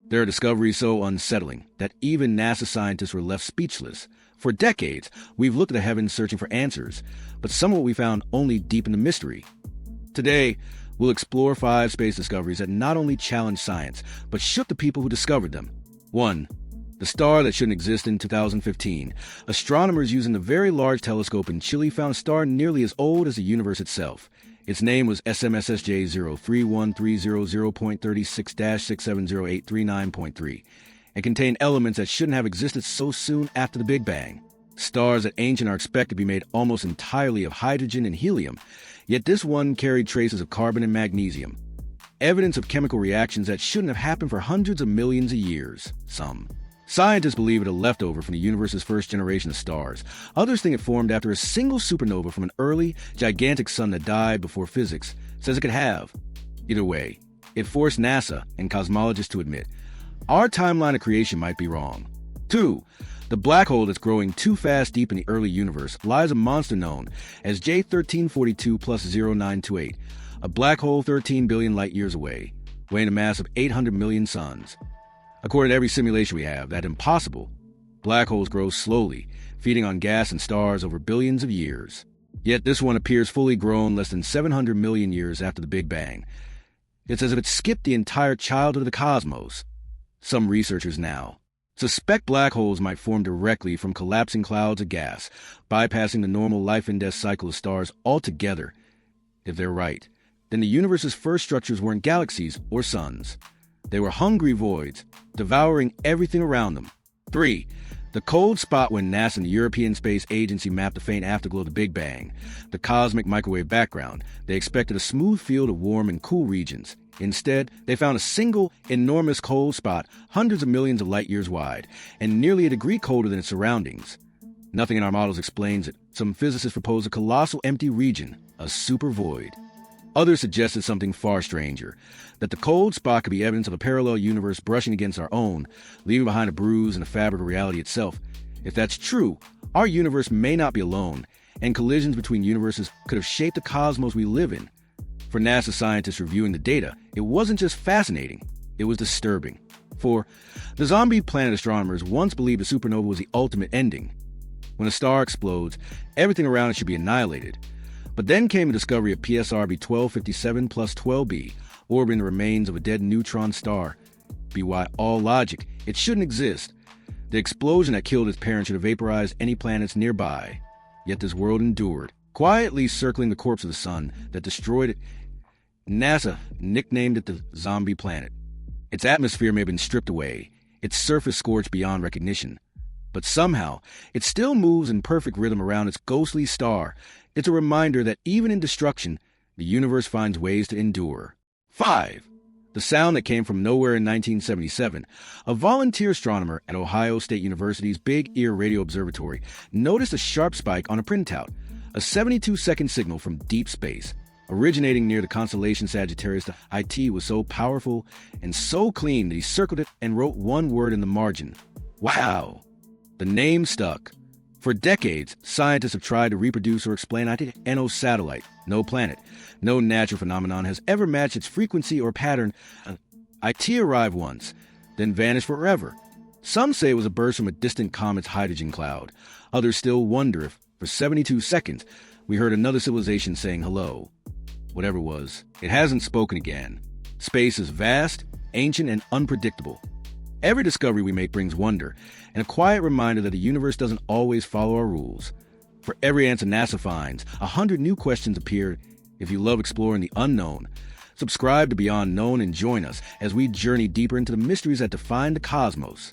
There are discoveries so unsettling that even NASA scientists were left speechless. For decades, we've looked at the heavens searching for answers, but some of what we found only deepened the mystery. Today, we'll explore 5 space discoveries that not only challenged science, but shook the people who discovered them. 1. The star that shouldn't exist in 2015. Astronomers using the Very Large Telescope in Chile found a star nearly as old as the universe itself. Its name was SMSSJ 031300.36-670839.3 and contained elements that shouldn't have existed so soon after the Big Bang. Stars that ancient are expected to be made almost entirely of hydrogen and helium, yet this one carried traces of carbon and magnesium. Evidence of chemical reactions that shouldn't have happened for hundreds of millions of years. Some scientists believe it a leftover from the universe's first generation of stars. Others think it formed after a single supernova from an early, gigantic sun that died before physics says it could have. Either way, it forced NASA and cosmologists to admit, our timeline of creation might be wrong. 2. The black hole that's growing too fast deep in the early universe lies a monster known as J1342 plus 0928, a black hole 13 billion light-years away, weighing a mass of 800 million suns. According to every simulation we have, that's impossible. Black holes grow slowly, feeding on gas and stars over billions of years. Yet this one appears fully grown less than 700 million years after the Big Bang. It's as if it skipped the entire childhood of the cosmos. Some researchers now suspect black holes might form directly from collapsing clouds of gas, bypassing the normal life and death cycle of stars altogether. If they're right, then the universe's first structures weren't galaxies or suns. They were hungry voids, devouring everything around them. 3. The cold spot when NASA and the European Space Agency mapped the faint afterglow of the Big Bang, the cosmic microwave background. They expected a smooth field of warm and cool regions. Instead, they found a single, enormous cold spot hundreds of millions of light-years wide, and nearly a degree colder than its surroundings. Nothing in our models explains it. Some physicists propose a colossal empty region, a super void. Others suggested something far stranger, that the cold spot could be evidence of a parallel universe brushing against our own, leaving behind a bruise in the fabric of reality itself. If that's true, our universe may not be alone, and collisions between universes could have shaped the cosmos we live in. For NASA scientists reviewing the data, it wasn't just fascinating, it was disturbing. For the zombie planet astronomers once believed a supernova was the ultimate ending. When a star explodes, everything around it should be annihilated. But then came the discovery of PSRB 1257 plus 12b, orbiting the remains of a dead neutron star. By all logic, it shouldn't exist. The explosion that killed its parent should have vaporized any planets nearby. Yet this world endured, quietly circling the corpse of the sun that destroyed it. NASA nicknamed it the zombie planet. Its atmosphere may have been stripped away, its surface scorched beyond recognition. But somehow, it still moves in perfect rhythm around its ghostly star. It's a reminder that even in destruction, the universe finds ways to endure. 5. The sound that came from nowhere in 1977. A volunteer astronomer at Ohio State University's Big Ear Radio Observatory noticed a sharp spike on a printout, a 72-second signal from deep space. Originating near the constellation Sagittarius, the IT was so powerful and so clean that he circled it and wrote one word in the margin. Wow! The name stuck. For decades, scientists have tried to reproduce or explain IT. No satellite, no planet, no natural phenomenon has ever matched its frequency or pattern. IT arrived once, then vanished forever. Some say it was a burst from a distant comet's hydrogen cloud. Others still wonder if, for 72 seconds, we heard another civilization saying hello. Whatever it was, it hasn't spoken again. Space is vast, ancient, and unpredictable. Every discovery we make brings wonder, and a quiet reminder that the universe doesn't always follow our rules. For every answer NASA finds, 100 new questions appear. If you love exploring the unknown, subscribe to Beyond Known and join us as we journey deeper into the mysteries that define the cosmos.